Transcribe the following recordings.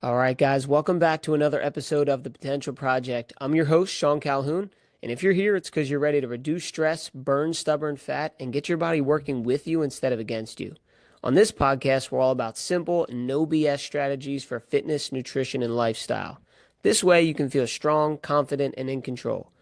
All right, guys, welcome back to another episode of The Potential Project. I'm your host, Sean Calhoun, and if you're here, it's because you're ready to reduce stress, burn stubborn fat, and get your body working with you instead of against you. On this podcast, we're all about simple, no BS strategies for fitness, nutrition, and lifestyle. This way, you can feel strong, confident, and in control.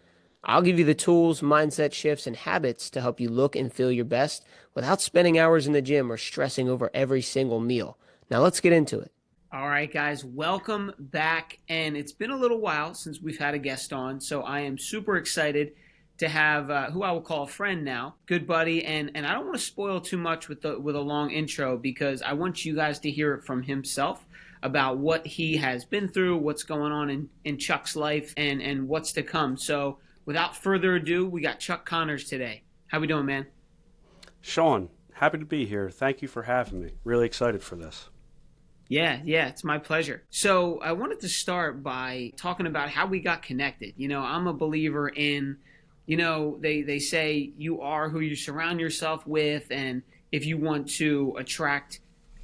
I'll give you the tools, mindset shifts, and habits to help you look and feel your best without spending hours in the gym or stressing over every single meal. Now, let's get into it. All right, guys, welcome back. And it's been a little while since we've had a guest on, so I am super excited to have who I will call a friend now, good buddy. And I don't want to spoil too much with a long intro because I want you guys to hear it from himself about what he has been through, what's going on in Chuck's life, and what's to come. So without further ado, we got Chuck Connors today. How we doing, man? Sean, happy to be here. Thank you for having me. Really excited for this. Yeah, it's my pleasure. So I wanted to start by talking about how we got connected. I'm a believer in, they say you are who you surround yourself with, and if you want to attract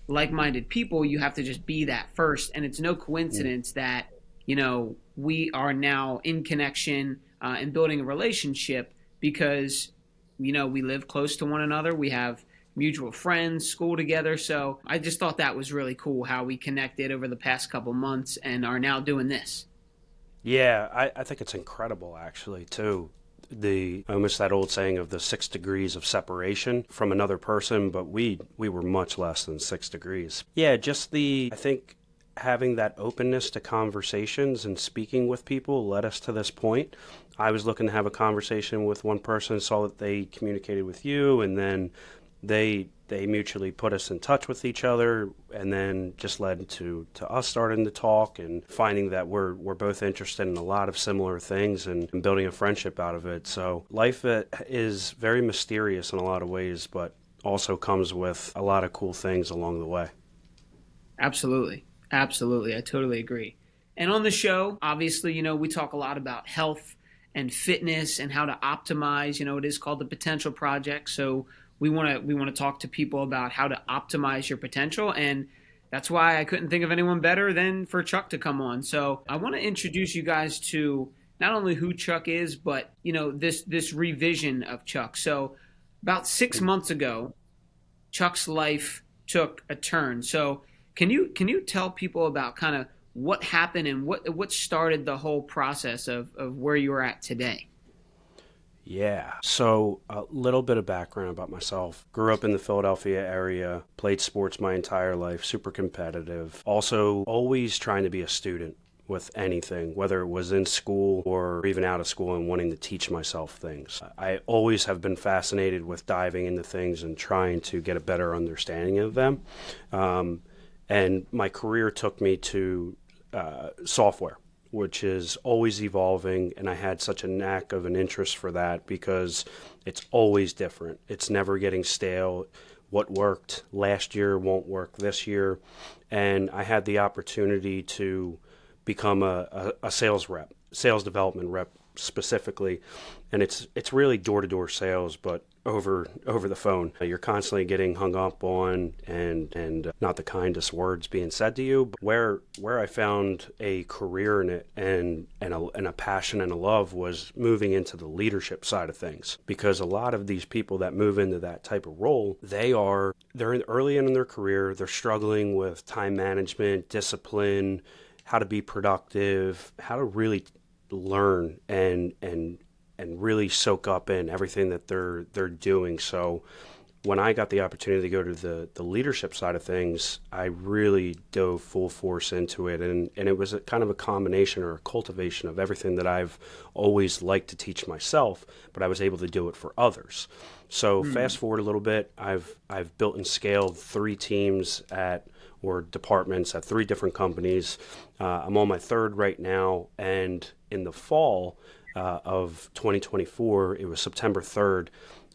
like-minded people, you have to just be that first. And it's no coincidence that, we are now in connection and building a relationship because, we live close to one another. We have mutual friends, school together. So I just thought that was really cool how we connected over the past couple months and are now doing this. Yeah, I think it's incredible, actually, too. The almost that old saying of the 6 degrees of separation from another person, but we were much less than 6 degrees. Yeah, I think having that openness to conversations and speaking with people led us to this point. I was looking to have a conversation with one person, saw that they communicated with you, and then they mutually put us in touch with each other, and then just led to us starting to talk and finding that we're both interested in a lot of similar things and building a friendship out of it. So life is very mysterious in a lot of ways, but also comes with a lot of cool things along the way. Absolutely. I totally agree. And on the show, obviously, we talk a lot about health and fitness and how to optimize. It is called the Potential Project. So we want to talk to people about how to optimize your potential, and that's why I couldn't think of anyone better than for Chuck to come on. So I want to introduce you guys to not only who Chuck is, but this revision of Chuck. So about 6 months ago, Chuck's life took a turn. So can you tell people about kind of what happened and what started the whole process of where you're at today? Yeah. So a little bit of background about myself. Grew up in the Philadelphia area, played sports my entire life, super competitive. Also always trying to be a student with anything, whether it was in school or even out of school and wanting to teach myself things. I always have been fascinated with diving into things and trying to get a better understanding of them. And my career took me to software, which is always evolving, and I had such a knack of an interest for that because it's always different. It's never getting stale. What worked last year won't work this year, and I had the opportunity to become a sales rep, sales development rep specifically, and it's really door-to-door sales, but over the phone. You're constantly getting hung up on and not the kindest words being said to you. But where I found a career in it and a passion and a love was moving into the leadership side of things, because a lot of these people that move into that type of role, they're early in their career, they're struggling with time management, discipline, how to be productive, how to really learn and really soak up in everything that they're doing. So when I got the opportunity to go to the leadership side of things, I really dove full force into it. And it was a kind of a combination or a cultivation of everything that I've always liked to teach myself, but I was able to do it for others. So fast forward a little bit, I've built and scaled 3 teams or departments at 3 different companies. I'm on my 3rd right now, and in the fall of 2024, it was September 3rd,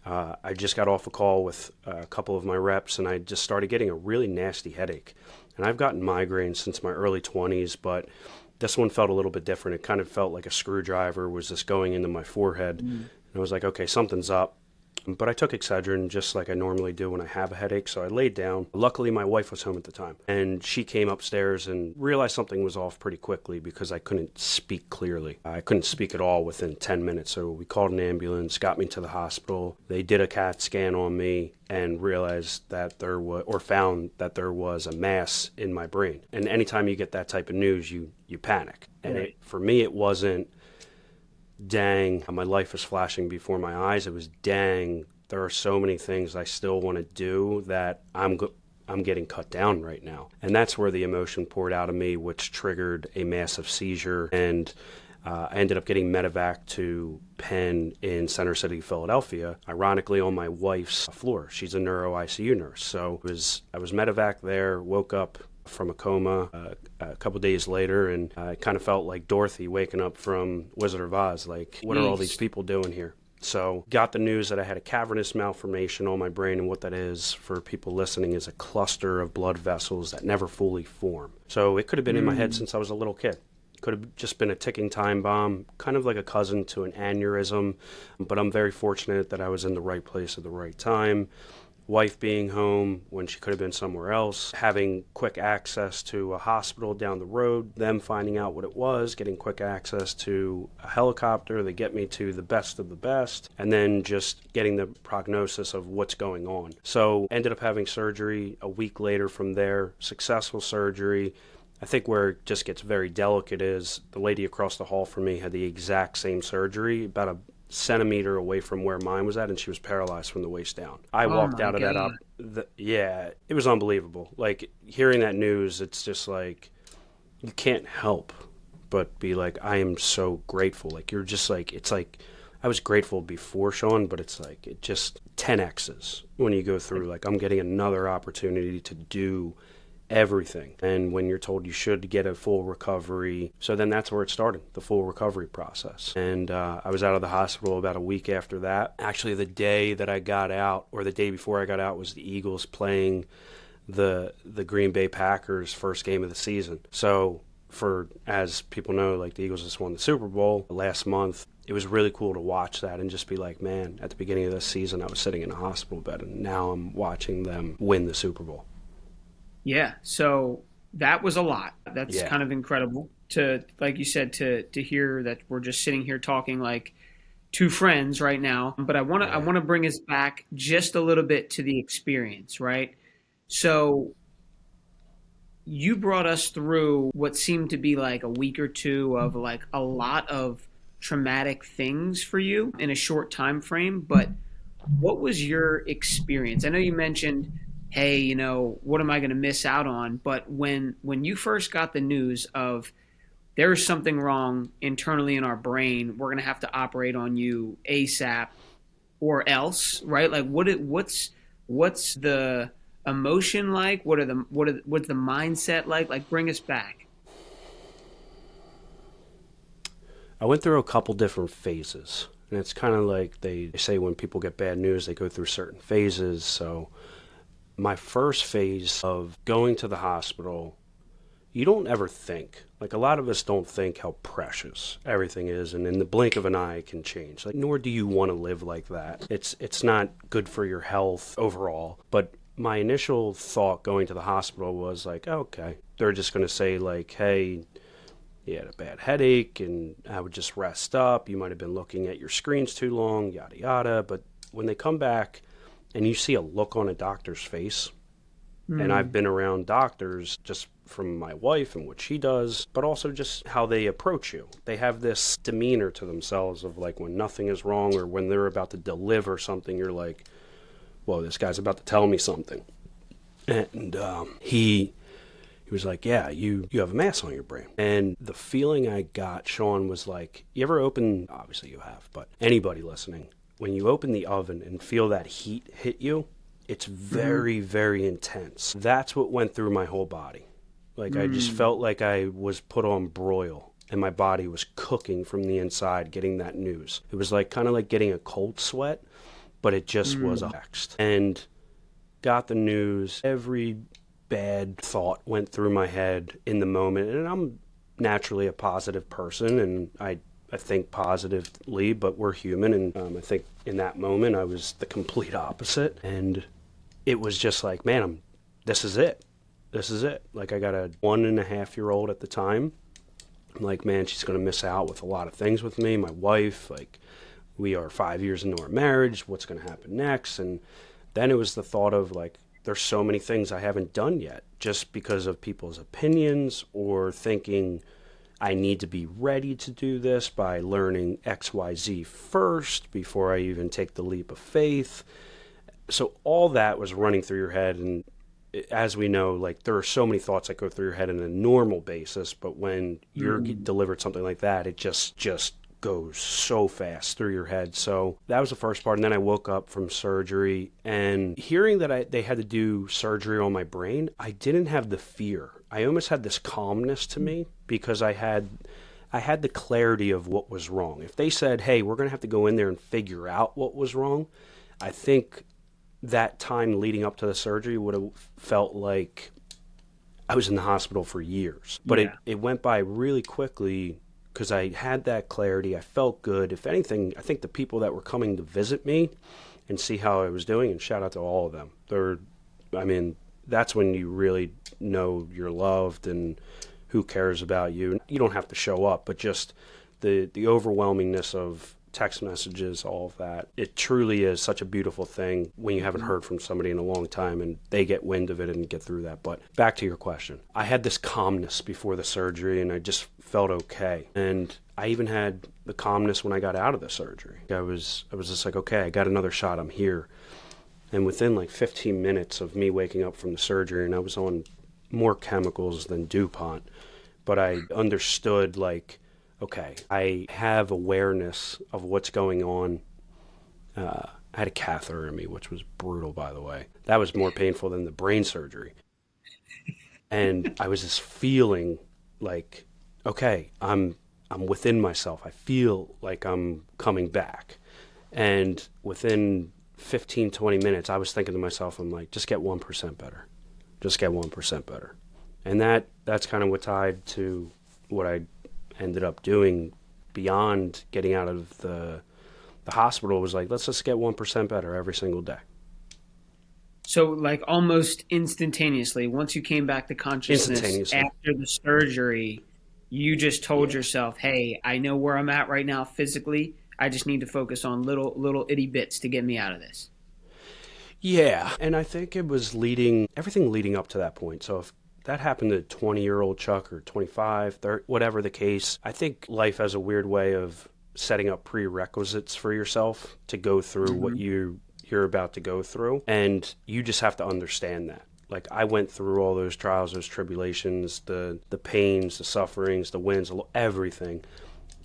I just got off a call with a couple of my reps, and I just started getting a really nasty headache. And I've gotten migraines since my early 20s, but this one felt a little bit different. It kind of felt like a screwdriver was just going into my forehead. And I was like, okay, something's up. But I took Excedrin just like I normally do when I have a headache, so I laid down. Luckily, my wife was home at the time, and she came upstairs and realized something was off pretty quickly because I couldn't speak clearly. I couldn't speak at all within 10 minutes, so we called an ambulance, got me to the hospital. They did a CAT scan on me and realized that found that there was a mass in my brain. And anytime you get that type of news, you panic. And for me, it wasn't, dang, my life is flashing before my eyes. It was, dang, there are so many things I still want to do that I'm getting cut down right now. And that's where the emotion poured out of me, which triggered a massive seizure. And I ended up getting medevac to Penn in Center City, Philadelphia, ironically on my wife's floor. She's a neuro ICU nurse. So I was medevac there, woke up from a coma a couple days later, and I kind of felt like Dorothy waking up from Wizard of Oz, like, what are all these people doing here? So got the news that I had a cavernous malformation on my brain, and what that is, for people listening, is a cluster of blood vessels that never fully form. So it could have been in my head since I was a little kid. Could have just been a ticking time bomb, kind of like a cousin to an aneurysm, but I'm very fortunate that I was in the right place at the right time. Wife being home when she could have been somewhere else, having quick access to a hospital down the road, them finding out what it was, getting quick access to a helicopter, they get me to the best of the best, and then just getting the prognosis of what's going on. So ended up having surgery a week later from there, successful surgery. I think where it just gets very delicate is the lady across the hall from me had the exact same surgery, about a centimeter away from where mine was at, and she was paralyzed from the waist down. I walked out of that yeah, it was unbelievable. Like, hearing that news, it's just like, you can't help but be like, I am so grateful. Like, you're just like, it's like, I was grateful before, Sean, but it's like, it just 10x's when you go through, like, I'm getting another opportunity to do everything. And when you're told you should get a full recovery, so then that's where it started, the full recovery process. And I was out of the hospital about a week after that. Actually, the day that I got out, or the day before I got out, was the Eagles playing the Green Bay Packers' first game of the season. So as people know, like, the Eagles just won the Super Bowl last month. It was really cool to watch that and just be like, man, at the beginning of this season, I was sitting in a hospital bed, and now I'm watching them win the Super Bowl. Yeah, so that was a lot. That's Yeah. kind of incredible to, like you said, to hear that we're just sitting here talking like two friends right now. But I Yeah. want to bring us back just a little bit to the experience, right? So you brought us through what seemed to be like a week or two of like a lot of traumatic things for you in a short time frame, but what was your experience? I know you mentioned, hey, what am I going to miss out on? But when you first got the news of there's something wrong internally in our brain, we're going to have to operate on you ASAP or else, right? Like, what's the emotion like? What's the mindset like? Like, bring us back. I went through a couple different phases. And it's kind of like they say when people get bad news, they go through certain phases. So my first phase of going to the hospital, you don't ever think. Like, a lot of us don't think how precious everything is, and in the blink of an eye it can change. Like, nor do you want to live like that. It's not good for your health overall. But my initial thought going to the hospital was like, okay, they're just going to say like, hey, you had a bad headache, and I would just rest up. You might have been looking at your screens too long, yada, yada. But when they come back and you see a look on a doctor's face, and I've Mm, been around doctors just from my wife and what she does, but also just how they approach you. They have this demeanor to themselves of like, when nothing is wrong or when they're about to deliver something, you're like, whoa, this guy's about to tell me something. And he was like, yeah, you have a mass on your brain. And the feeling I got, Sean, was like, you ever open, obviously you have, but anybody listening, when you open the oven and feel that heat hit you, it's hmm very, very intense. That's what went through my whole body. Like, I just mm, felt like I was put on broil, and my body was cooking from the inside getting that news. It was like kind of like getting a cold sweat, but it just was a mm. next. And got the news, every bad thought went through my head in the moment, and I'm naturally a positive person, and I I think positively, but we're human. And I think in that moment, I was the complete opposite. And it was just like, man, this is it. This is it. Like, I got a 1.5 year old at the time. I'm like, man, she's going to miss out with a lot of things with me. My wife, like, we are 5 years into our marriage. What's going to happen next? And then it was the thought of, like, there's so many things I haven't done yet just because of people's opinions or thinking I need to be ready to do this by learning XYZ first before I even take the leap of faith. So all that was running through your head. And as we know, like, there are so many thoughts that go through your head on a normal basis, but when you're delivered something like that, it just goes so fast through your head. So that was the first part. And then I woke up from surgery, and hearing that they had to do surgery on my brain, I didn't have the fear. I almost had this calmness to me because I had the clarity of what was wrong. If they said, hey, we're going to have to go in there and figure out what was wrong, I think that time leading up to the surgery would have felt like I was in the hospital for years. But it went by really quickly because I had that clarity. I felt good. If anything, I think the people that were coming to visit me and see how I was doing, and shout out to all of them. That's when you really know you're loved and who cares about you. You don't have to show up, but just the overwhelmingness of text messages, all of that. It truly is such a beautiful thing when you haven't heard from somebody in a long time and they get wind of it and get through that. But back to your question. I had this calmness before the surgery and I just felt okay. And I even had the calmness when I got out of the surgery. I was just like, okay, I got another shot. I'm here. And within like 15 minutes of me waking up from the surgery, and I was on more chemicals than DuPont, but I understood, like, okay, I have awareness of what's going on. I had a catheter in me, which was brutal, by the way. That was more painful than the brain surgery. And I was just feeling like, okay, I'm within myself. I feel like I'm coming back. And within 15, 20 minutes, I was thinking to myself, I'm like, just get 1% better. Just get 1% better. And that's kind of what tied to what I ended up doing beyond getting out of the hospital. Was like, let's just get 1% better every single day. So, like, almost instantaneously, once you came back to consciousness after the surgery, you just told yourself, hey, I know where I'm at right now physically. I just need to focus on little itty bits to get me out of this. Yeah. And I think it was everything leading up to that point. So if that happened to 20-year-old Chuck or 25, 30, whatever the case, I think life has a weird way of setting up prerequisites for yourself to go through what you're about to go through. And you just have to understand that. Like, I went through all those trials, those tribulations, the pains, the sufferings, the wins, everything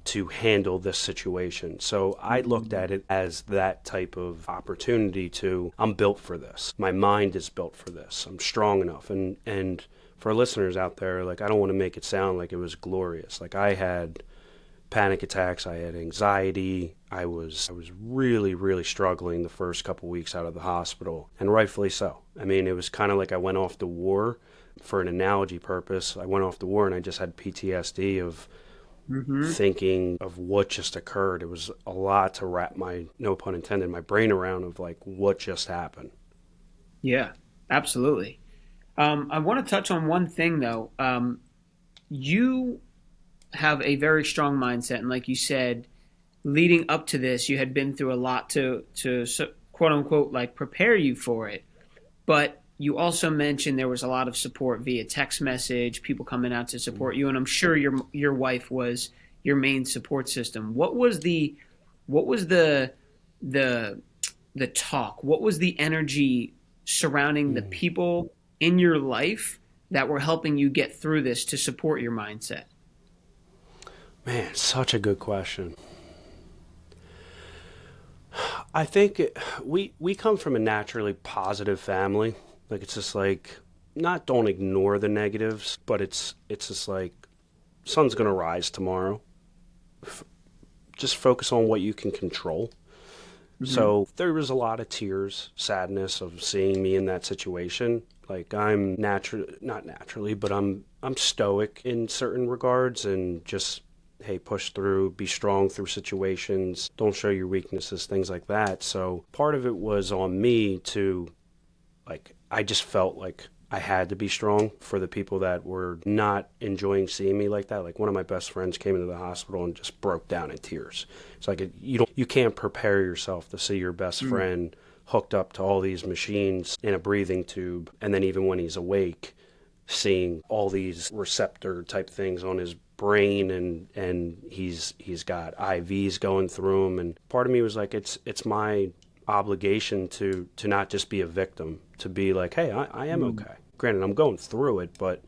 to handle this situation. So I looked at it as that type of opportunity I'm built for this. My mind is built for this. I'm strong enough. And for listeners out there, like, I don't want to make it sound like it was glorious. Like, I had panic attacks, I had anxiety. I was really, really struggling the first couple weeks out of the hospital, and rightfully so. I mean, it was kind of like I went off to war. For an analogy purpose, I went off to war and I just had PTSD of thinking of what just occurred. It was a lot to wrap no pun intended, my brain around of, like, what just happened. Yeah, absolutely. I want to touch on one thing, though. You have a very strong mindset, and like you said, leading up to this, you had been through a lot to quote unquote, like, prepare you for it. But you also mentioned there was a lot of support via text message, people coming out to support you, and I'm sure your wife was your main support system. What was the talk? What was the energy surrounding the people in your life that were helping you get through this to support your mindset? Man, such a good question. I think we come from a naturally positive family. Like, it's just like, don't ignore the negatives, but it's just like, sun's going to rise tomorrow. Just focus on what you can control. So there was a lot of tears, sadness of seeing me in that situation. Like, not naturally, but I'm stoic in certain regards, and just hey, push through, be strong through situations, don't show your weaknesses, things like that. So part of it was on me to, like, I just felt like I had to be strong for the people that were not enjoying seeing me like that. Like, one of my best friends came into the hospital and just broke down in tears. It's like, you can't prepare yourself to see your best friend hooked up to all these machines in a breathing tube, and then even when he's awake, seeing all these receptor type things on his brain, and he's got IVs going through him. And part of me was like, it's my obligation to not just be a victim, to be like, hey, I am okay. Granted, I'm going through it, but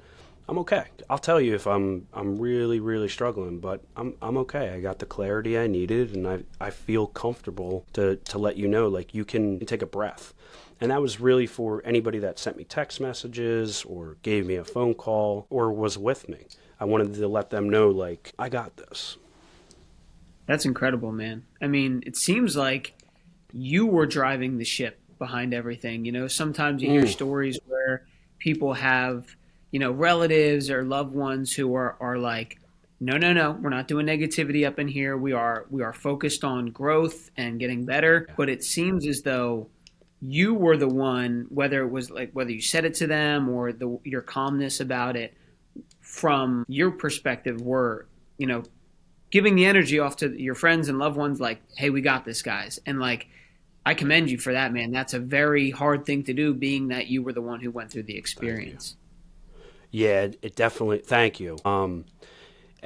I'm okay. I'll tell you if I'm really, really struggling, but I'm okay. I got the clarity I needed, and I feel comfortable to let you know, like, you can take a breath. And that was really for anybody that sent me text messages or gave me a phone call or was with me. I wanted to let them know, like, I got this. That's incredible, man. I mean, it seems like you were driving the ship behind everything. Sometimes you hear Mm, stories where people have, relatives or loved ones who are like, no, no, no, we're not doing negativity up in here. We are focused on growth and getting better. yeah. But it seems as though you were the one, whether it was like whether you said it to them or your calmness about it, from your perspective, were you know giving the energy off to your friends and loved ones, like, hey, we got this, guys. And like, I commend you for that, man. That's a very hard thing to do, being that you were the one who went through the Thank you. experience. Yeah, it definitely, thank you. And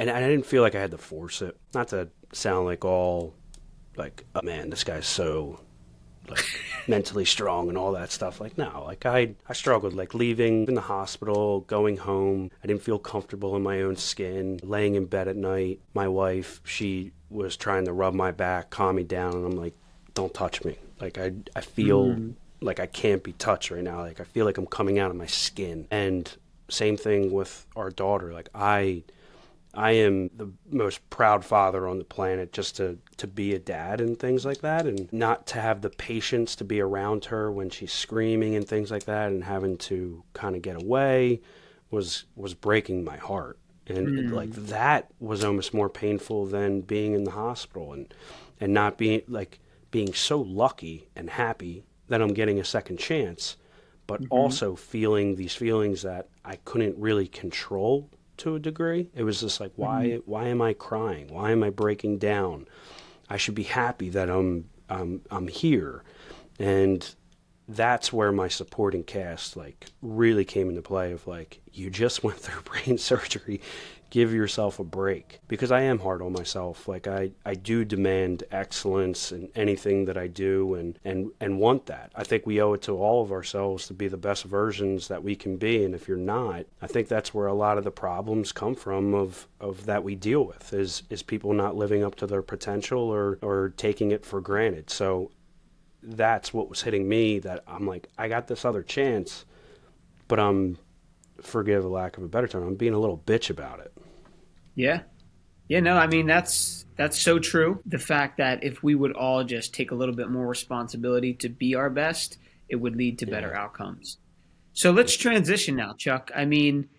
I didn't feel like I had to force it. Not to sound like all, like, oh, man, this guy's so, like, mentally strong and all that stuff. Like, no, like, I struggled, like, leaving in the hospital, going home. I didn't feel comfortable in my own skin, laying in bed at night. My wife, she was trying to rub my back, calm me down, and I'm like, don't touch me. Like, I feel Mm, like I can't be touched right now. Like, I feel like I'm coming out of my skin. And same thing with our daughter. Like, I am the most proud father on the planet, just to be a dad and things like that, and not to have the patience to be around her when she's screaming and things like that, and having to kind of get away was breaking my heart. And like, mm, that was almost more painful than being in the hospital, and not being so lucky and happy that I'm getting a second chance, but hmm also feeling these feelings that I couldn't really control to a degree. It was just like, hmm why am I crying? Why am I breaking down? I should be happy that I'm here. And that's where my supporting cast, like, really came into play, of like, you just went through brain surgery, give yourself a break. Because I am hard on myself. Like, I do demand excellence in anything that I do, and want that. I think we owe it to all of ourselves to be the best versions that we can be. And if you're not, I think that's where a lot of the problems come from, of that we deal with, is people not living up to their potential, or taking it for granted. So that's what was hitting me, that I'm like, I got this other chance, but forgive a lack of a better term, I'm being a little bitch about it. Yeah. Yeah, no, I mean, that's so true. The fact that if we would all just take a little bit more responsibility to be our best, it would lead to better Yeah. outcomes. So let's transition now, Chuck. I mean,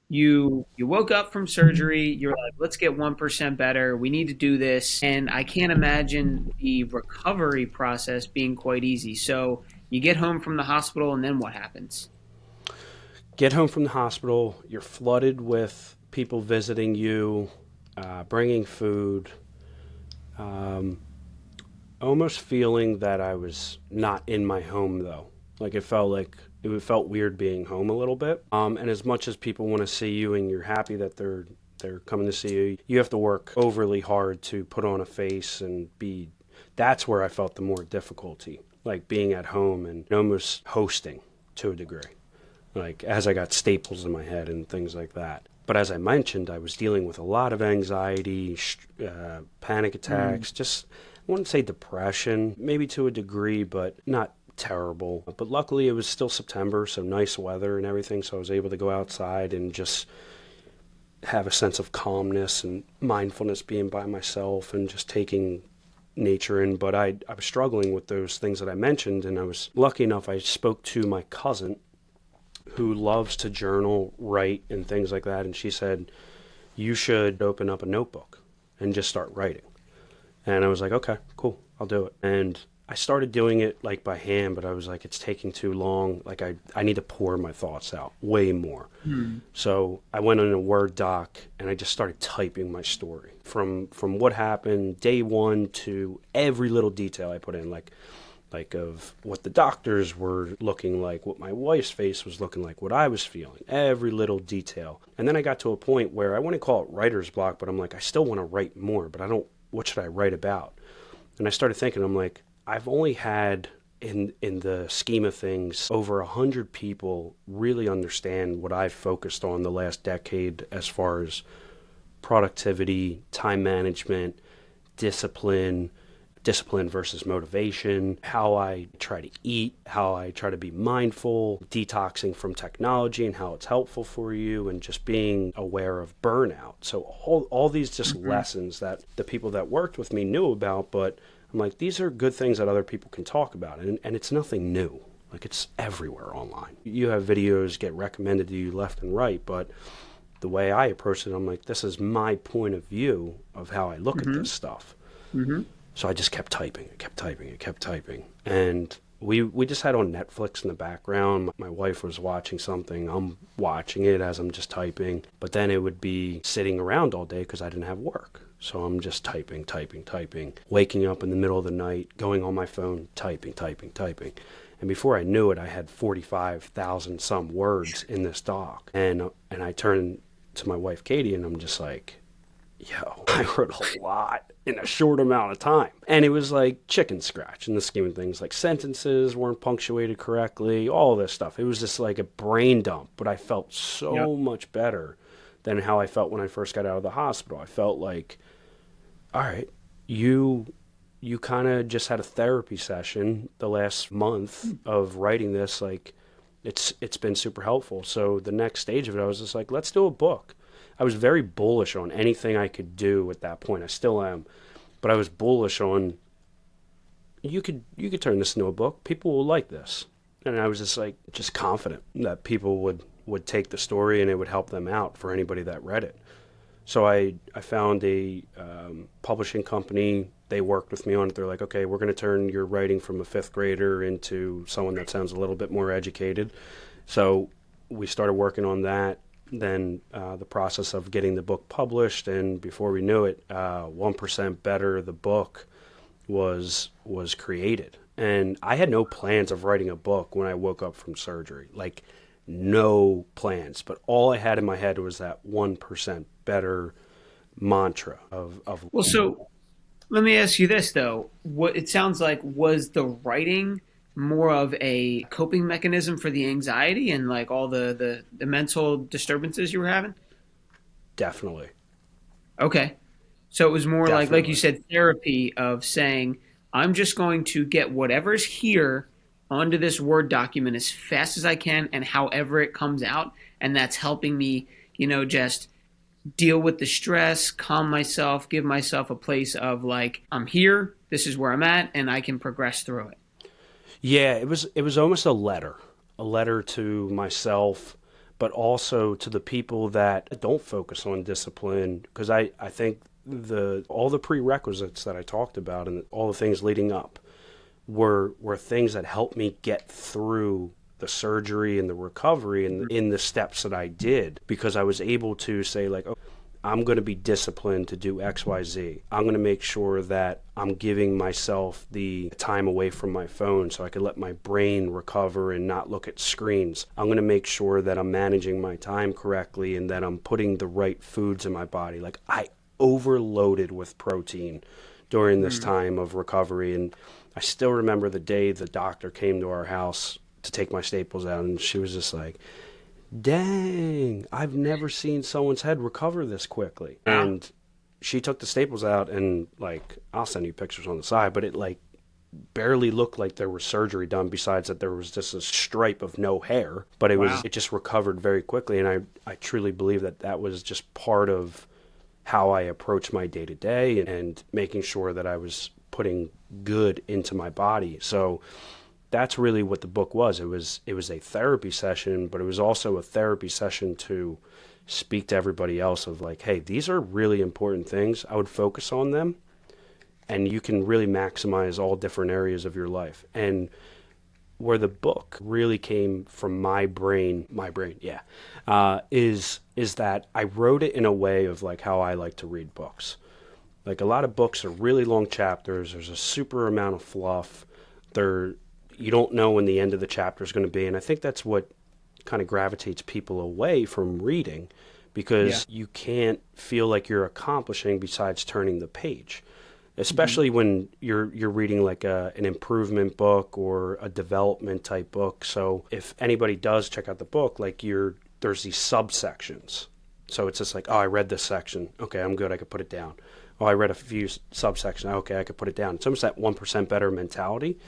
you woke up from surgery, you're like, let's get 1% better. We need to do this. And I can't imagine the recovery process being quite easy. So you get home from the hospital, and then what happens? Get home from the hospital, you're flooded with people visiting you, bringing food, um, almost feeling that I was not in my home, though. Like, it felt weird being home a little bit. And as much as people want to see you and you're happy that they're coming to see you, you have to work overly hard to put on a face and be. That's where I felt the more difficulty, like being at home and almost hosting to a degree, like, as I got staples in my head and things like that. But as I mentioned, I was dealing with a lot of anxiety, panic Mm, attacks, just, I wouldn't say depression, maybe to a degree, but not terrible. But luckily, it was still September, so nice weather and everything, so I was able to go outside and just have a sense of calmness and mindfulness, being by myself and just taking nature in. But I was struggling with those things that I mentioned, and I was lucky enough, I spoke to my cousin who loves to journal, write, and things like that. And she said, you should open up a notebook. and just start writing. And I was like, okay, cool, I'll do it. And I started doing it like by hand, but I was like, it's taking too long. Like I need to pour my thoughts out way more. Hmm. So I went on a Word doc and I just started typing my story from what happened day one to every little detail I put in, like of what the doctors were looking like, what my wife's face was looking like, what I was feeling, every little detail. And then I got to a point where I wouldn't call it writer's block, but I'm like, I still want to write more, but I don't, what should I write about? And I started thinking, I'm like, I've only had in the scheme of things over 100 people really understand what I've focused on the last decade as far as productivity, time management, discipline, discipline versus motivation, how I try to eat, how I try to be mindful, detoxing from technology and how it's helpful for you, and just being aware of burnout. So all these just lessons that the people that worked with me knew about, but I'm like, these are good things that other people can talk about, and it's nothing new. Like, it's everywhere online. You have videos get recommended to you left and right, but the way I approach it, I'm like, this is my point of view of how I look at this stuff. Mm-hmm. So I just kept typing, kept typing. And we just had on Netflix in the background. My wife was watching something. I'm watching it as I'm just typing. But then it would be sitting around all day because I didn't have work. So I'm just typing, waking up in the middle of the night, going on my phone, typing. And before I knew it, I had 45,000 some words in this doc. And I turned to my wife, Katie, and I'm just like, yo, I wrote a lot in a short amount of time. And it was like chicken scratch in the scheme of things. Like, sentences weren't punctuated correctly, all this stuff. It was just like a brain dump, but I felt so much better than how I felt when I first got out of the hospital. I felt like, all right, you kind of just had a therapy session the last month of writing this. Like, it's been super helpful. So the next stage of it, I was just like, let's do a book. I was very bullish on anything I could do at that point. I still am, but I was bullish on you could turn this into a book. People will like this, and I was just confident that people would take the story and it would help them out for anybody that read it. So I found a publishing company. They worked with me on it. They're like, okay, we're going to turn your writing from a fifth grader into someone that sounds a little bit more educated. So we started working on that. Then the process of getting the book published, and before we knew it, 1% Better, the book, was created. And I had no plans of writing a book when I woke up from surgery, like no plans. But all I had in my head was that 1% better mantra of Well, so let me ask you this though. What it sounds like, was the writing more of a coping mechanism for the anxiety and like all the mental disturbances you were having? definitely, Okay. So it was more like you definitely. said, therapy of saying, I'm just going to get whatever's here onto this Word document as fast as I can and however it comes out. And that's helping me, just deal with the stress, calm myself, give myself a place of like, I'm here, this is where I'm at, and I can progress through it. Yeah, it was almost a letter to myself, but also to the people that don't focus on discipline, because I think the all the prerequisites that I talked about and all the things leading up were things that helped me get through the surgery and the recovery and in the steps that I did, because I was able to say like, oh, I'm going to be disciplined to do XYZ. I'm going to make sure that I'm giving myself the time away from my phone so I can let my brain recover and not look at screens. I'm going to make sure that I'm managing my time correctly and that I'm putting the right foods in my body. Like, I overloaded with protein during this time of recovery. And I still remember the day the doctor came to our house to take my staples out, and she was just like, dang, I've never seen someone's head recover this quickly. Wow. And she took the staples out, and like, I'll send you pictures on the side, but it like barely looked like there was surgery done, besides that there was just a stripe of no hair, but Wow. it just recovered very quickly. And I truly believe that that was just part of how I approach my day to day and making sure that I was putting good into my body. So that's really what the book was. It was a therapy session, but it was also a therapy session to speak to everybody else of like, hey, these are really important things. I would focus on them, and you can really maximize all different areas of your life. And where the book really came from my brain, yeah, is that I wrote it in a way of like how I like to read books. Like a lot of books are really long chapters. There's a super amount of fluff. There, you don't know when the end of the chapter is going to be, and I think that's what kind of gravitates people away from reading, Yeah. because you can't feel like you're accomplishing besides turning the page, Hmm. especially when you're reading like an improvement book or a development type book. So if anybody does check out the book, like there's these subsections. So it's just like, oh, I read this section. Okay, I'm good. I could put it down. Oh, I read a few subsections. Okay, I could put it down. It's almost that 1% better mentality.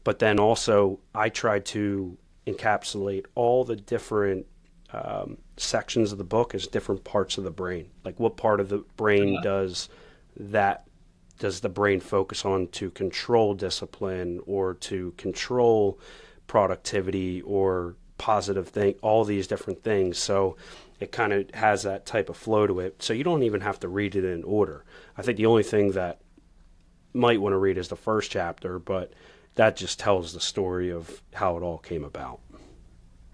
But then also, I try to encapsulate all the different sections of the book as different parts of the brain. Like what part of the brain that does the brain focus on to control discipline or to control productivity or positive thing, all these different things. So it kind of has that type of flow to it. So you don't even have to read it in order. I think the only thing that might want to read is the first chapter, but that just tells the story of how it all came about.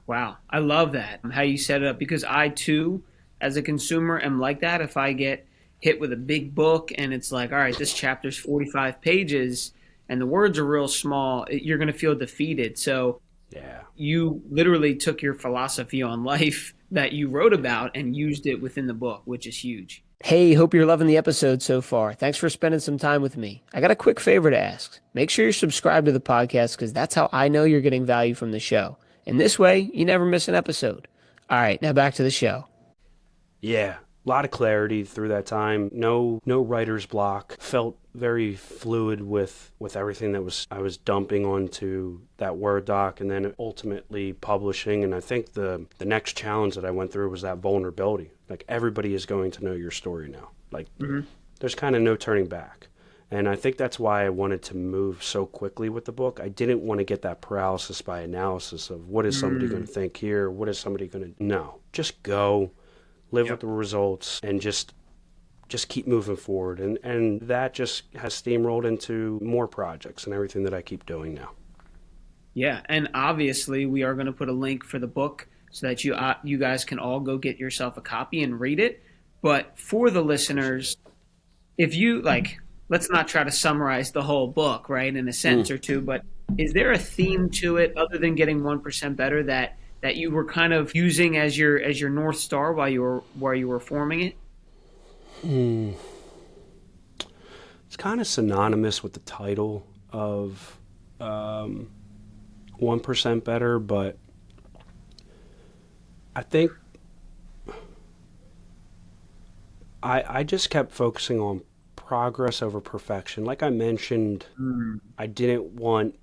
Wow, I love that how you set it up because I too, as a consumer, am like that. If I get hit with a big book and it's like, all right, this chapter's 45 pages and the words are real small, you're going to feel defeated. So Yeah. you literally took your philosophy on life that you wrote about and used it within the book, which is huge. Hey, hope you're loving the episode so far. Thanks for spending some time with me. I got a quick favor to ask. Make sure you're subscribed to the podcast because that's how I know you're getting value from the show. And this way, you never miss an episode. All right, now back to the show. Yeah, a lot of clarity through that time. No writer's block. Felt very fluid with everything that was I was dumping onto that Word doc, and then ultimately publishing. And I think the next challenge that I went through was that vulnerability. Like everybody is going to know your story now. Like Hmm. there's kind of no turning back. And I think that's why I wanted to move so quickly with the book. I didn't want to get that paralysis by analysis of what is somebody going Mm. to think here? What is somebody going to. No, just go, live with Yep. the results, and just keep moving forward. And that just has steamrolled into more projects and everything that I keep doing now. Yeah, and obviously we are going to put a link for the book so that you guys can all go get yourself a copy and read it. But for the Appreciate listeners, it. if you like, let's not try to summarize the whole book, right, in a Mm. sentence or two, but is there a theme to it other than getting 1% better that you were kind of using as your north star while you were forming it? Mm. It's kind of synonymous with the title of um, 1% Better, but I think I just kept focusing on progress over perfection. Like I mentioned, Mm. I didn't want,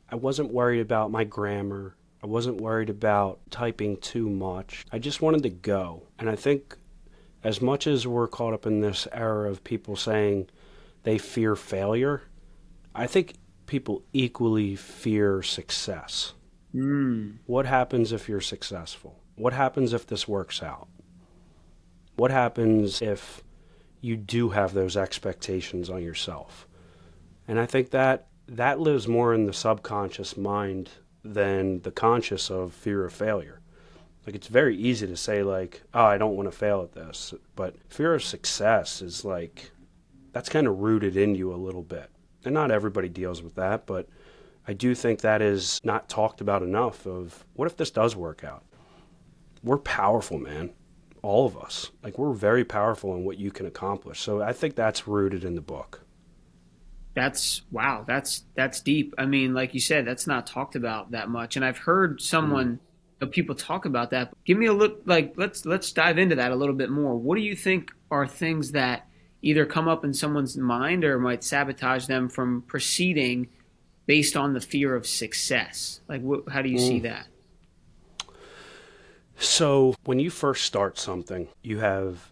I wasn't worried about my grammar. I wasn't worried about typing too much. I just wanted to go. And I think as much as we're caught up in this era of people saying they fear failure, I think people equally fear success. Mm. What happens if you're successful? What happens if this works out? What happens if you do have those expectations on yourself? And I think that lives more in the subconscious mind than the conscious of fear of failure. Like it's very easy to say like, "Oh, I don't want to fail at this." But fear of success is like that's kind of rooted in you a little bit. And not everybody deals with that, but I do think that is not talked about enough of what if this does work out? We're powerful, man. All of us. Like we're very powerful in what you can accomplish. So I think that's rooted in the book. That's wow, that's deep. I mean, like you said, that's not talked about that much. And I've heard Mm. people talk about that. Give me a look like let's dive into that a little bit more. What do you think are things that either come up in someone's mind or might sabotage them from proceeding based on the fear of success? Like how do you see Mm. that? So when you first start something, you have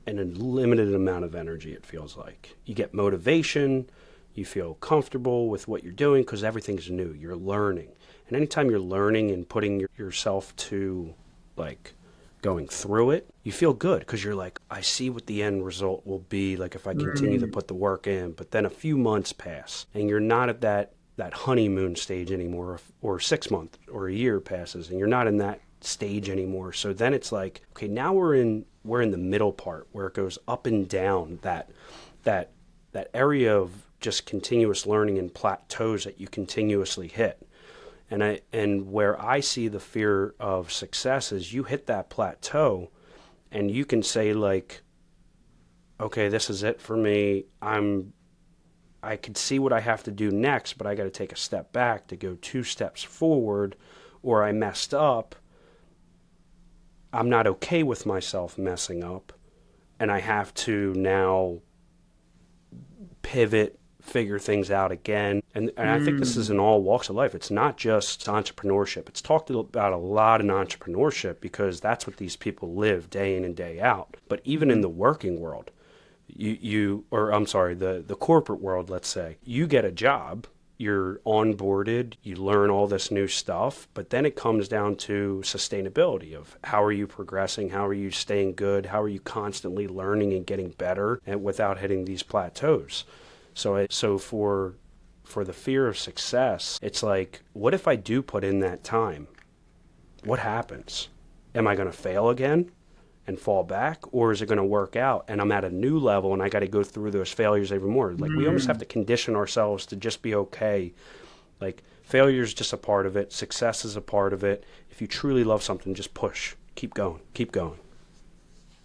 an unlimited amount of energy, it feels like. You get motivation, You feel comfortable with what you're doing because everything's new. You're learning. And anytime you're learning and putting yourself to like going through it, you feel good because you're like, I see what the end result will be. Like if I continue to Mm. put the work in, but then a few months pass and you're not at that honeymoon stage anymore, or 6 months or a year passes and you're not in that stage anymore. So then it's like, okay, now we're in the middle part where it goes up and down that that area of just continuous learning and plateaus that you continuously hit. And where I see the fear of success is you hit that plateau and you can say like, okay, this is it for me. I could see what I have to do next, but I got to take a step back to go 2 steps forward, or I messed up. I'm not okay with myself messing up, and I have to now pivot, figure things out again. And I think this is Mm. in all walks of life. It's not just entrepreneurship. It's talked about a lot in entrepreneurship because that's what these people live day in and day out. But even in Mhm. the working world, or I'm sorry, the corporate world, let's say, you get a job, you're onboarded, you learn all this new stuff, but then it comes down to sustainability of how are you progressing, how are you staying good, how are you constantly learning and getting better and without hitting these plateaus. So for the fear of success, it's like, what if I do put in that time? What happens? Am I going to fail again and fall back, or is it going to work out and I'm at a new level and I got to go through those failures even more? Like we almost have Mm. to condition ourselves to just be okay. Like failure is just a part of it. Success is a part of it. If you truly love something, just push. Keep going. Keep going.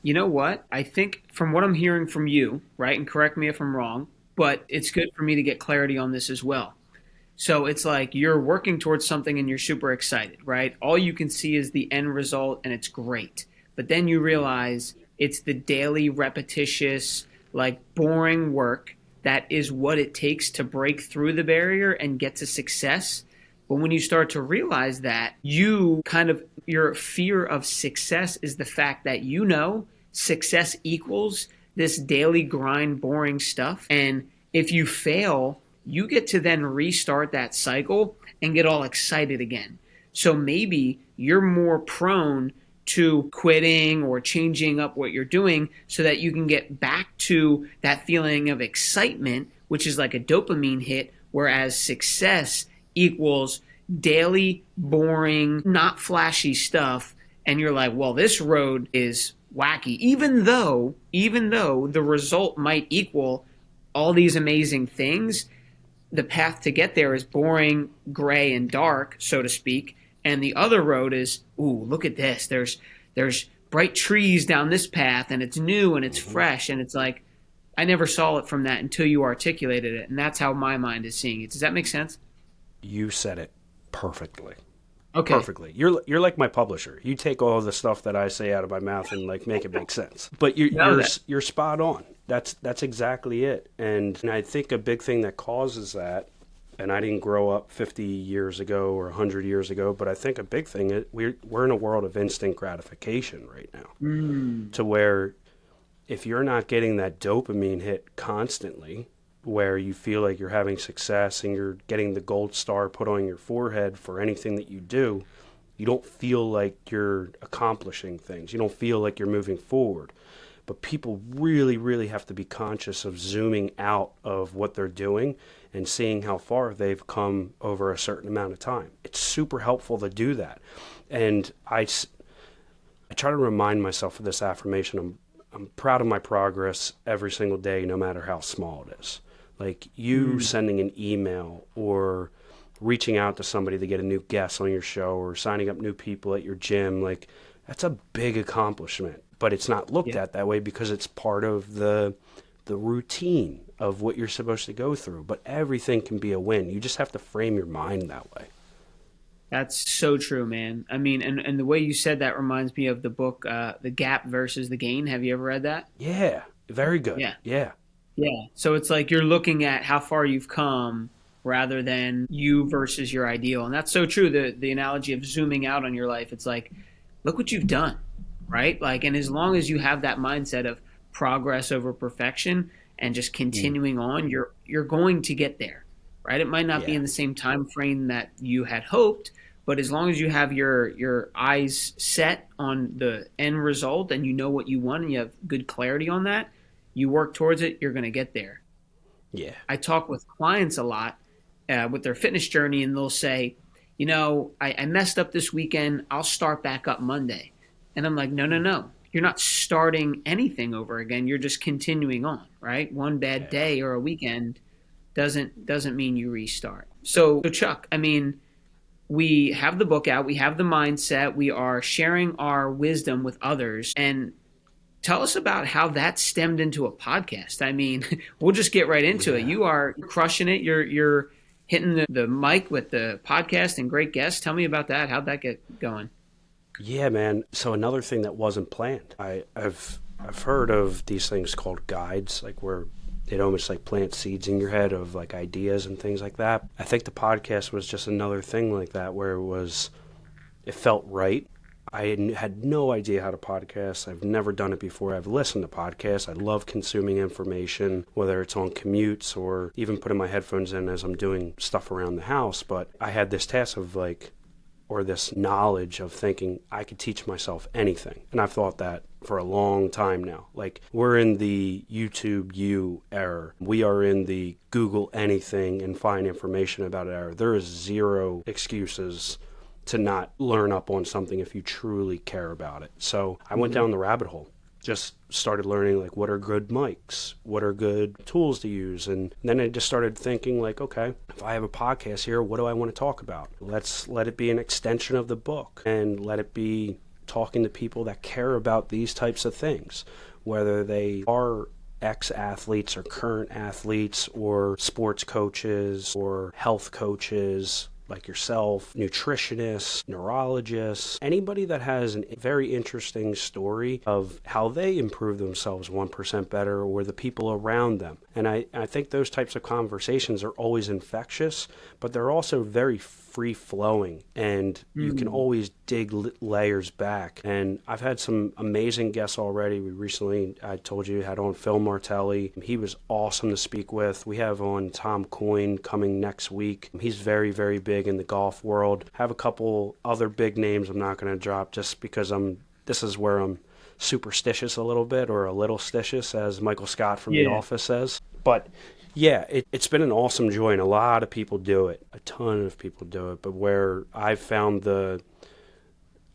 You know what? I think from what I'm hearing from you, right, and correct me if I'm wrong, but it's good for me to get clarity on this as well. So it's like you're working towards something and you're super excited, right? All you can see is the end result and it's great. But then you realize it's the daily, repetitious, like boring work that is what it takes to break through the barrier and get to success. But when you start to realize that, your fear of success is the fact that success equals this daily grind, boring stuff. And if you fail, you get to then restart that cycle and get all excited again. So maybe you're more prone to quitting or changing up what you're doing so that you can get back to that feeling of excitement, which is like a dopamine hit, whereas success equals daily, boring, not flashy stuff. And you're like, well, this road is wacky, even though the result might equal all these amazing things. The path to get there is boring, gray, and dark, so to speak. And the other road is, ooh, look at this. There's bright trees down this path, and it's new and it's Hmm. fresh. And it's like, I never saw it from that until you articulated it. And that's how my mind is seeing it. Does that make sense? You said it perfectly. Okay. Perfectly. You're like my publisher. You take all the stuff that I say out of my mouth and like make it make sense. But you're No, you're that. you're spot on. That's exactly it. And I think a big thing that causes that, and I didn't grow up 50 years ago or 100 years ago, but I think a big thing is we're in a world of instant gratification right now, Mm, to where if you're not getting that dopamine hit constantly, where you feel like you're having success and you're getting the gold star put on your forehead for anything that you do, you don't feel like you're accomplishing things. You don't feel like you're moving forward. But people really, really have to be conscious of zooming out of what they're doing and seeing how far they've come over a certain amount of time. It's super helpful to do that. And I try to remind myself of this affirmation. I'm proud of my progress every single day, no matter how small it is. Like you mm. sending an email or reaching out to somebody to get a new guest on your show or signing up new people at your gym, like that's a big accomplishment. But it's not looked Yeah. at that way because it's part of the routine of what you're supposed to go through. But everything can be a win. You just have to frame your mind that way. That's so true, man. I mean, and the way you said that reminds me of the book, The Gap versus the Gain. Have you ever read that? Yeah, very good. Yeah. Yeah. Yeah. So it's like you're looking at how far you've come rather than you versus your ideal. And that's so true. The analogy of zooming out on your life, it's like, look what you've done, right? Like, and as long as you have that mindset of progress over perfection and just Mm. continuing on, you're going to get there, right? It might not be Yeah. in the same time frame that you had hoped, but as long as you have your eyes set on the end result and you know what you want and you have good clarity on that, you work towards it, you're going to get there. Yeah. I talk with clients a lot with their fitness journey, and they'll say, I messed up this weekend. I'll start back up Monday. And I'm like, no, no, no. You're not starting anything over again. You're just continuing on, right? One bad Yeah. day or a weekend doesn't mean you restart. So Chuck, I mean, we have the book out, we have the mindset, we are sharing our wisdom with others, and tell us about how that stemmed into a podcast. I mean, we'll just get right into it. Yeah. You are crushing it. You're hitting the mic with the podcast and great guests. Tell me about that. How'd that get going? Yeah, man. So another thing that wasn't planned. I've heard of these things called guides, like where they'd almost like plant seeds in your head of like ideas and things like that. I think the podcast was just another thing like that where it felt right. I had no idea how to podcast. I've never done it before. I've listened to podcasts. I love consuming information, whether it's on commutes or even putting my headphones in as I'm doing stuff around the house. But I had this task of like, or this knowledge of thinking I could teach myself anything. And I've thought that for a long time now. Like, we're in the YouTube U era. We are in the Google anything and find information about it era. There is zero excuses to not learn up on something if you truly care about it. So I went down the rabbit hole. Just started learning like what are good mics, what are good tools to use, and then I just started thinking like, okay, if I have a podcast here, what do I want to talk about? Let's let it be an extension of the book and let it be talking to people that care about these types of things, whether they are ex-athletes or current athletes or sports coaches or health coaches like yourself, nutritionists, neurologists, anybody that has a very interesting story of how they improve themselves 1% better or the people around them. And I think those types of conversations are always infectious, but they're also very free flowing and you can Mm. always dig layers back. And I've had some amazing guests already. We recently, I told you, had on Phil Martelli. He was awesome to speak with. We have on Tom Coyne coming next week. He's very, very big in the golf world. Have a couple other big names I'm not going to drop just because this is where I'm superstitious a little bit, or a little stitious, as Michael Scott from The Yeah. Office says. But yeah, it's been an awesome joy, and a lot of people do it. A ton of people do it. But where I've found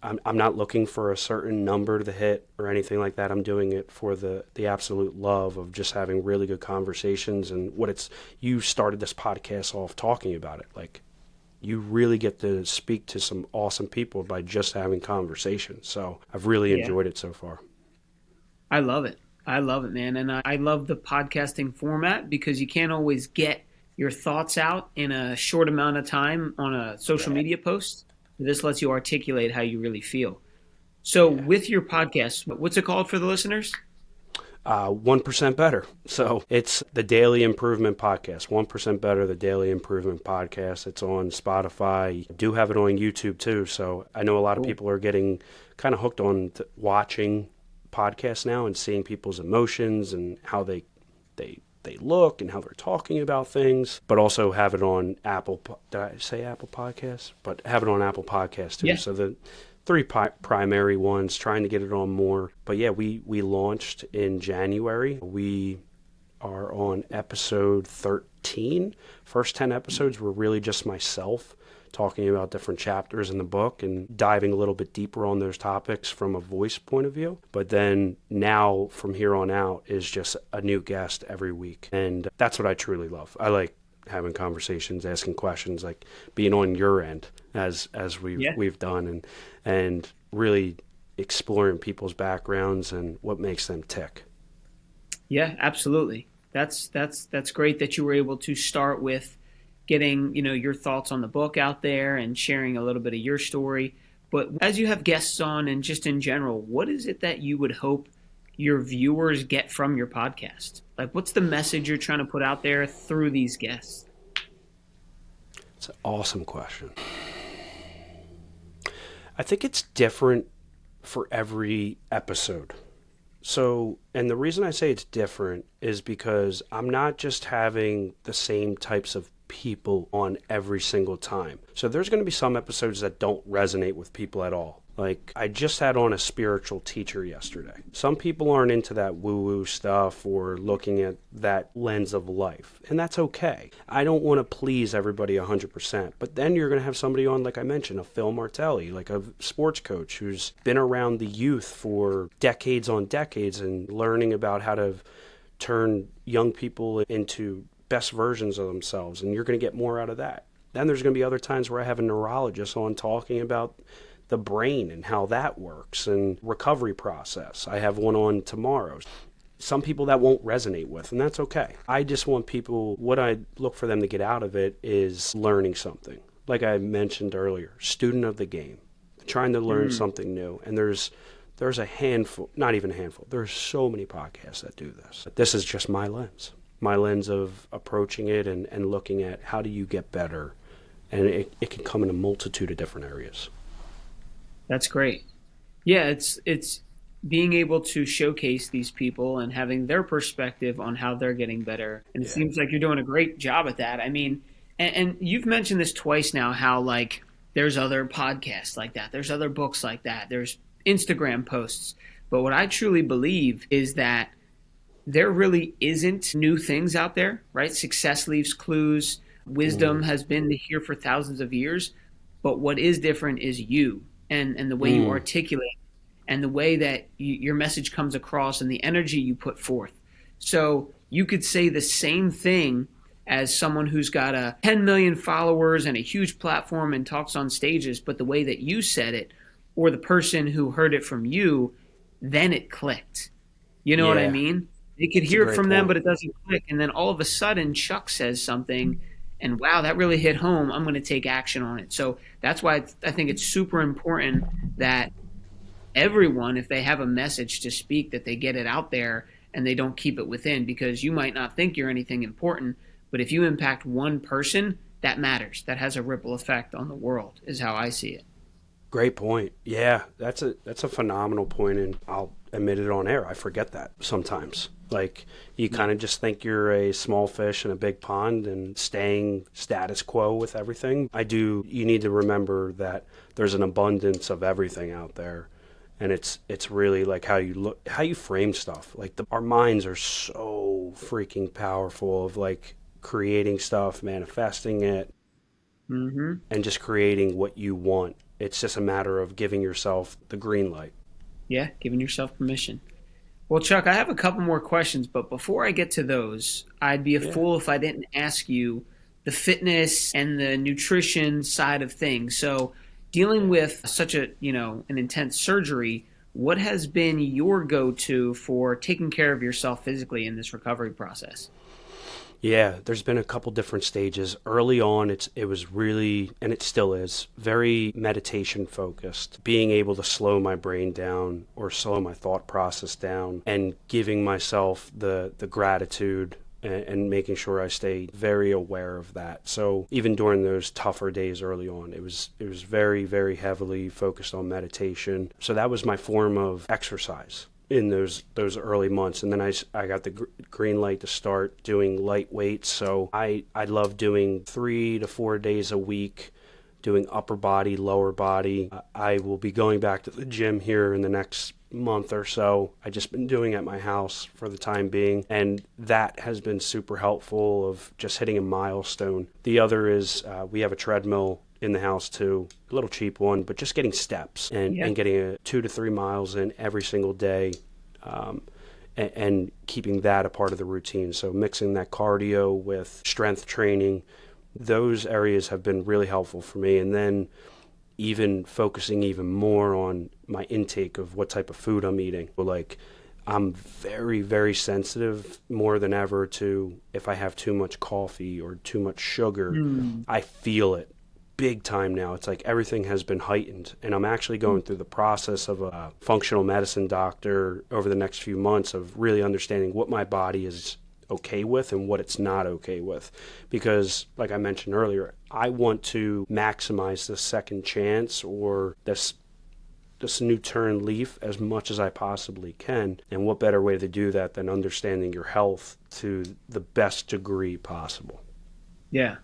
I'm not looking for a certain number to hit or anything like that. I'm doing it for the absolute love of just having really good conversations. And you started this podcast off talking about it. Like, you really get to speak to some awesome people by just having conversations. So I've really Yeah. enjoyed it so far. I love it. I love it, man. And I love the podcasting format because you can't always get your thoughts out in a short amount of time on a social Yeah, media post. This lets you articulate how you really feel. So, yeah. with your podcast, what's it called for the listeners? 1% better. So it's the Daily Improvement Podcast. 1% better, the Daily Improvement Podcast. It's on Spotify. I do have it on YouTube too. So I know a lot of Cool. people are getting kind of hooked on watching podcasts now and seeing people's emotions and how they look and how they're talking about things, but also have it on Apple. Did I say Apple Podcasts? But have it on Apple Podcasts too. Yeah. So the three primary ones, trying to get it on more. But yeah, we launched in January. We are on episode 13. First 10 episodes were really just myself talking about different chapters in the book and diving a little bit deeper on those topics from a voice point of view. But then now from here on out is just a new guest every week. And that's what I truly love. I like having conversations, asking questions, like being on your end as Yeah. we've done, and really exploring people's backgrounds and what makes them tick. Yeah, absolutely. That's great that you were able to start with getting, your thoughts on the book out there and sharing a little bit of your story. But as you have guests on and just in general, what is it that you would hope your viewers get from your podcast? Like, what's the message you're trying to put out there through these guests? It's an awesome question. I think it's different for every episode. So, and the reason I say it's different is because I'm not just having the same types of people on every single time. So there's going to be some episodes that don't resonate with people at all. Like, I just had on a spiritual teacher yesterday. Some people aren't into that woo-woo stuff or looking at that lens of life, and that's okay. I don't want to please everybody 100%, but then you're going to have somebody on, like I mentioned, a Phil Martelli, like a sports coach who's been around the youth for decades on decades and learning about how to turn young people into best versions of themselves, and you're going to get more out of that. Then there's going to be other times where I have a neurologist on talking about the brain and how that works and recovery process. I have one on tomorrow. Some people that won't resonate with, and that's okay. I just want people, what I look for them to get out of it is learning something. Like I mentioned earlier, student of the game, trying to learn something new. And there's a handful, not even a handful, there's so many podcasts that do this. This is just my lens of approaching it and looking at how do you get better. And it can come in a multitude of different areas. That's great. Yeah, it's being able to showcase these people and having their perspective on how they're getting better. And it Yeah. seems like you're doing a great job at that. I mean, and you've mentioned this twice now, how like there's other podcasts like that, there's other books like that, there's Instagram posts. But what I truly believe is that there really isn't new things out there, right? Success leaves clues. Wisdom Mm. has been here for thousands of years. But what is different is you and the way you Mm. articulate and the way that your message comes across and the energy you put forth. So you could say the same thing as someone who's got a 10 million followers and a huge platform and talks on stages, but the way that you said it, or the person who heard it from you, then it clicked. You know what I Yeah, mean? They could it's a hear it great from them, point. but it doesn't click. And then all of a sudden, Chuck says something, and wow, that really hit home. I'm going to take action on it. So that's why I think it's super important that everyone, if they have a message to speak, that they get it out there and they don't keep it within, because you might not think you're anything important, but if you impact one person, that matters. That has a ripple effect on the world, is how I see it. Great point. Yeah, that's a phenomenal point, and I'll admit it on air. I forget that sometimes. Like, you kind of just think you're a small fish in a big pond and staying status quo with everything. You need to remember that there's an abundance of everything out there. And it's really like how you look, how you frame stuff. Like, our minds are so freaking powerful of like creating stuff, manifesting it, Hmm. and just creating what you want. It's just a matter of giving yourself the green light. Yeah, giving yourself permission. Well, Chuck, I have a couple more questions, but before I get to those, I'd be a Yeah. fool if I didn't ask you the fitness and the nutrition side of things. So, dealing Yeah. with such an intense surgery, what has been your go-to for taking care of yourself physically in this recovery process? Yeah, there's been a couple different stages. Early on, it was really, and it still is, very meditation focused. Being able to slow my brain down or slow my thought process down and giving myself the gratitude and making sure I stay very aware of that. So even during those tougher days early on, it was very, very heavily focused on meditation. So that was my form of exercise in those early months. And then I got the green light to start doing light weights. So I love doing 3 to 4 days a week, doing upper body, lower body. I will be going back to the gym here in the next month or so. I just been doing it at my house for the time being, and that has been super helpful of just hitting a milestone. The other is we have a treadmill in the house too, a little cheap one, but just getting steps Yeah. and getting 2 to 3 miles in every single day, um, and keeping that a part of the routine. So mixing that cardio with strength training, those areas have been really helpful for me. And then even focusing even more on my intake of what type of food I'm eating. Like, I'm very, very sensitive more than ever to if I have too much coffee or too much sugar. Hmm. I feel it big time now. It's like everything has been heightened. And I'm actually going through the process of a functional medicine doctor over the next few months of really understanding what my body is okay with and what it's not okay with. Because, like I mentioned earlier, I want to maximize the second chance or this this new turn leaf as much as I possibly can. And what better way to do that than understanding your health to the best degree possible? Yeah,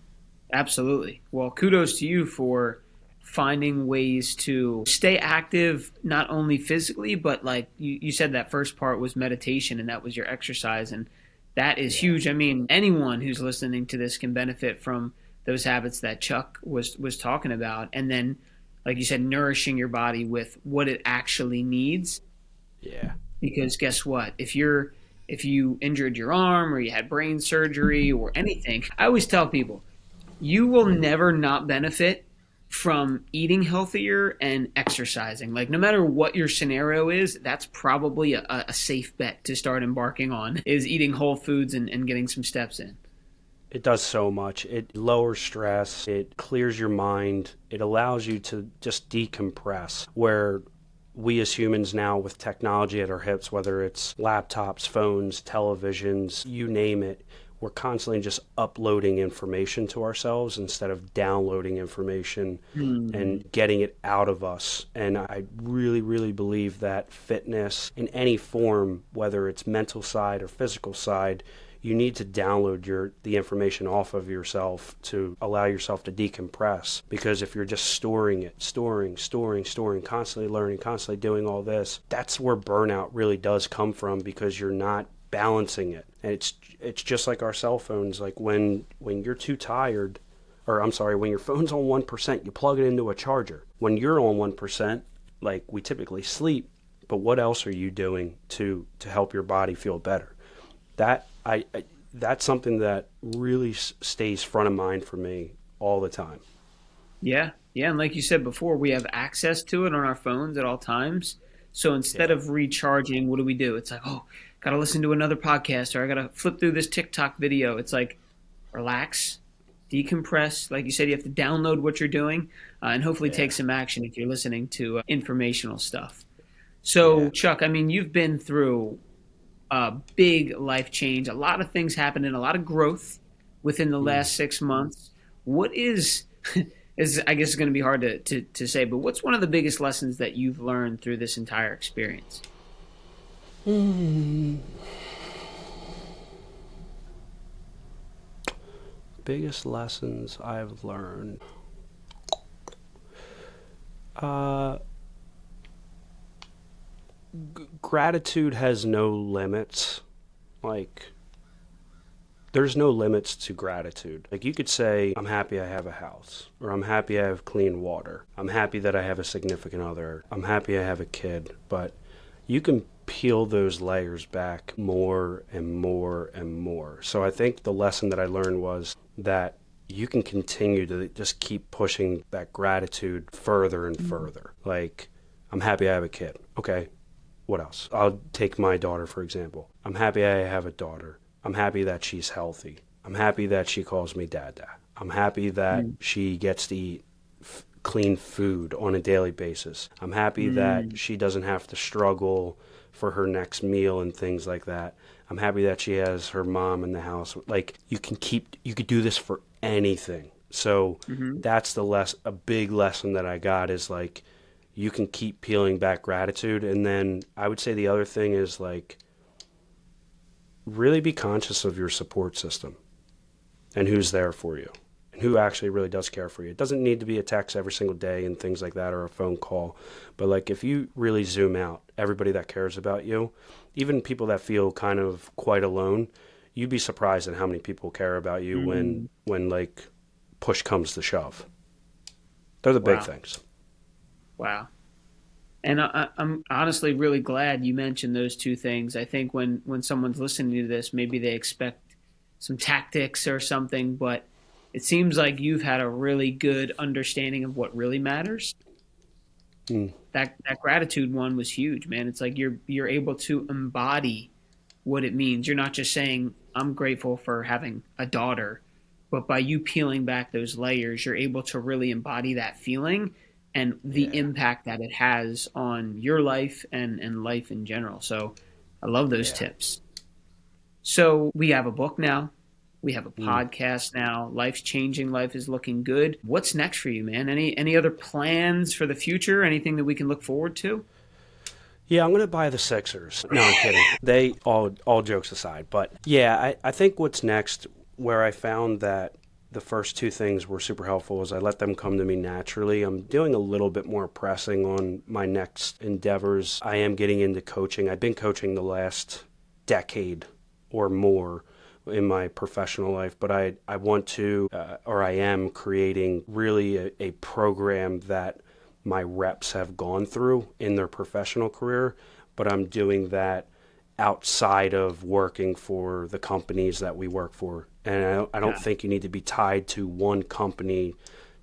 absolutely. Well, kudos to you for finding ways to stay active, not only physically, but like you said, that first part was meditation and that was your exercise. And that is Yeah. huge. I mean, anyone who's listening to this can benefit from those habits that Chuck was talking about. And then, like you said, nourishing your body with what it actually needs. Yeah. Because guess what? If you injured your arm or you had brain surgery or anything, I always tell people you will never not benefit from eating healthier and exercising. Like no matter what your scenario is, that's probably a safe bet to start embarking on is eating whole foods and getting some steps in. It does so much. It lowers stress, it clears your mind, it allows you to just decompress. Where we as humans now, with technology at our hips, whether it's laptops, phones, televisions, you name it, we're constantly just uploading information to ourselves instead of downloading information Hmm. and getting it out of us. And I really, really believe that fitness in any form, whether it's mental side or physical side, you need to download the information off of yourself to allow yourself to decompress. Because if you're just storing it, storing, constantly learning, constantly doing all this, that's where burnout really does come from, because you're not balancing it. And it's just like our cell phones. Like when you're too tired, or I'm sorry, when your phone's on 1%, you plug it into a charger. When you're on 1%, like we typically sleep, but what else are you doing to help your body feel better? That I that's something that really stays front of mind for me all the time. Yeah, yeah, and like you said before, we have access to it on our phones at all times. So instead Yeah. of recharging, what do? It's like, oh, gotta listen to another podcast or I gotta flip through this TikTok video. It's like, relax, decompress. Like you said, you have to download what you're doing and hopefully take Yeah. some action if you're listening to informational stuff. Yeah. So, Chuck, I mean, you've been through a big life change, a lot of things happening, a lot of growth within the Mm. last 6 months. What is, is I guess it's going to be hard to say, but what's one of the biggest lessons that you've learned through this entire experience? Mm. Biggest lessons I've learned. Uh, Gratitude has no limits. Like, there's no limits to gratitude. Like, you could say, I'm happy I have a house, or I'm happy I have clean water, I'm happy that I have a significant other, I'm happy I have a kid, but you can peel those layers back more and more and more. So I think the lesson that I learned was that you can continue to just keep pushing that gratitude further and further. Like, I'm happy I have a kid. Okay, what else? I'll take my daughter, for example. I'm happy I have a daughter. I'm happy that she's healthy. I'm happy that she calls me dada. I'm happy that Mm, she gets to eat clean food on a daily basis. I'm happy that mm, she doesn't have to struggle for her next meal and things like that. I'm happy that she has her mom in the house. Like, you could do this for anything. So mm-hmm. that's a big lesson that I got is like, you can keep peeling back gratitude. And then I would say the other thing is like, really be conscious of your support system and who's there for you and who actually really does care for you. It doesn't need to be a text every single day and things like that, or a phone call. But like, if you really zoom out, everybody that cares about you, even people that feel kind of quite alone, you'd be surprised at how many people care about you Mm, when like push comes to shove. They're the big wow, things. wow. And I'm honestly really glad you mentioned those two things. I think when someone's listening to this, maybe they expect some tactics or something, but it seems like you've had a really good understanding of what really matters. Mm, That gratitude one was huge, man. It's like you're able to embody what it means. You're not just saying I'm grateful for having a daughter, but by you peeling back those layers, you're able to really embody that feeling and the yeah, impact that it has on your life and life in general. So I love those yeah, tips. So we have a book now. We have a Mm. podcast now. Life's changing. Life is looking good. What's next for you, man? Any other plans for the future? Anything that we can look forward to? Yeah, I'm gonna buy the Sixers. No, I'm kidding. They all jokes aside, but yeah, I think what's next, where I found that the first two things were super helpful is I let them come to me naturally. I'm doing a little bit more pressing on my next endeavors. I am getting into coaching. I've been coaching the last decade or more in my professional life, but I want to, or I am creating really a program that my reps have gone through in their professional career, but I'm doing that outside of working for the companies that we work for. And I don't Got it. think you need to be tied to one company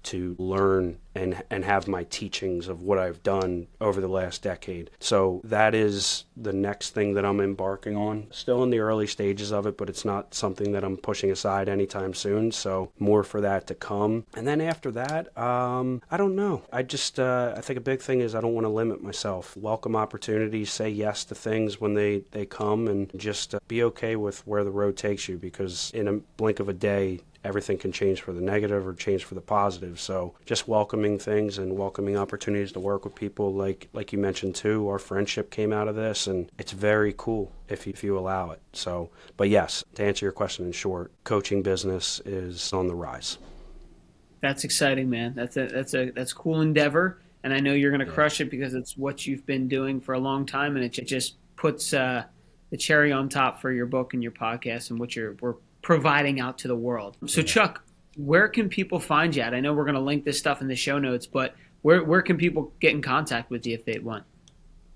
to learn and have my teachings of what I've done over the last decade. So that is the next thing that I'm embarking on. Still in the early stages of it, but it's not something that I'm pushing aside anytime soon. So more for that to come. And then after that, I don't know. I think a big thing is I don't want to limit myself. Welcome opportunities, say yes to things when they come, and just be okay with where the road takes you, because in a blink of a day, everything can change for the negative or change for the positive. So just welcoming things and welcoming opportunities to work with people like you mentioned too. Our friendship came out of this, and it's very cool if you allow it. So, but yes, to answer your question in short, coaching business is on the rise. That's exciting, man. That's a cool endeavor, and I know you're going to Yeah. crush it because it's what you've been doing for a long time, and it just puts the cherry on top for your book and your podcast and what we're providing out to the world. So, Yeah. Chuck, where can people find you at? I know we're going to link this stuff in the show notes, but where can people get in contact with you if they want?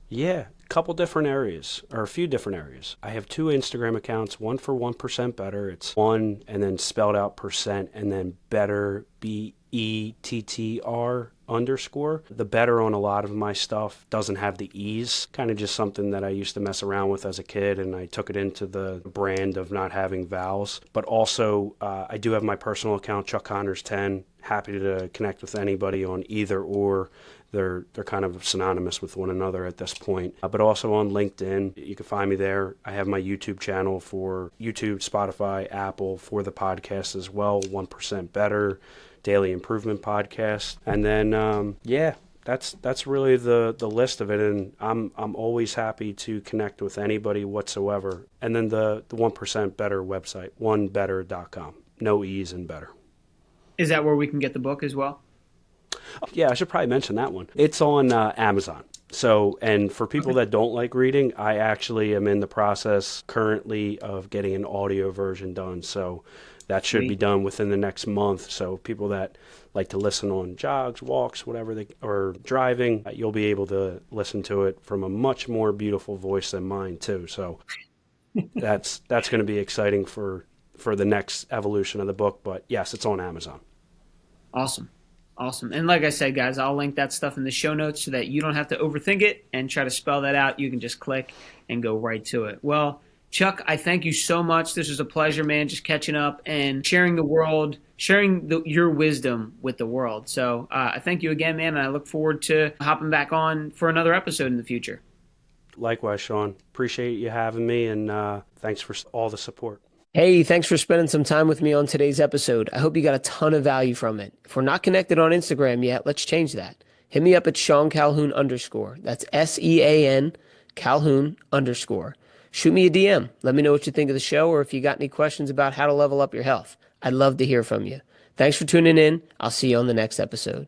Yeah, a couple different areas, or a few different areas. I have two Instagram accounts, one for 1% better. It's one and then spelled out percent and then better, BETTR underscore. The better on a lot of my stuff doesn't have the E's, kind of just something that I used to mess around with as a kid, and I took it into the brand of not having vowels. But also, I do have my personal account, Chuck Connors 10. Happy to connect with anybody on either or. They're kind of synonymous with one another at this point. But also on LinkedIn, you can find me there. I have my YouTube channel for YouTube, Spotify, Apple for the podcast as well. 1% Better, Daily Improvement Podcast, and then yeah, that's really the list of it. And I'm always happy to connect with anybody whatsoever. And then the 1% Better website, onebetter.com. No E's in better. Is that where we can get the book as well? Yeah, I should probably mention that one. It's on Amazon. So, and for people Okay. that don't like reading, I actually am in the process currently of getting an audio version done. So that should be Sweet. done within the next month. So people that like to listen on jogs, walks, whatever they, or driving, you'll be able to listen to it from a much more beautiful voice than mine too. So that's going to be exciting for the next evolution of the book. But yes, it's on Amazon. Awesome. Awesome. And like I said, guys, I'll link that stuff in the show notes so that you don't have to overthink it and try to spell that out. You can just click and go right to it. Well, Chuck, I thank you so much. This was a pleasure, man, just catching up and sharing the world, sharing your wisdom with the world. So I thank you again, man, and I look forward to hopping back on for another episode in the future. Likewise, Sean. Appreciate you having me, and thanks for all the support. Hey, thanks for spending some time with me on today's episode. I hope you got a ton of value from it. If we're not connected on Instagram yet, let's change that. Hit me up at Sean Calhoun underscore. That's SEAN Calhoun underscore. Shoot me a DM. Let me know what you think of the show or if you got any questions about how to level up your health. I'd love to hear from you. Thanks for tuning in. I'll see you on the next episode.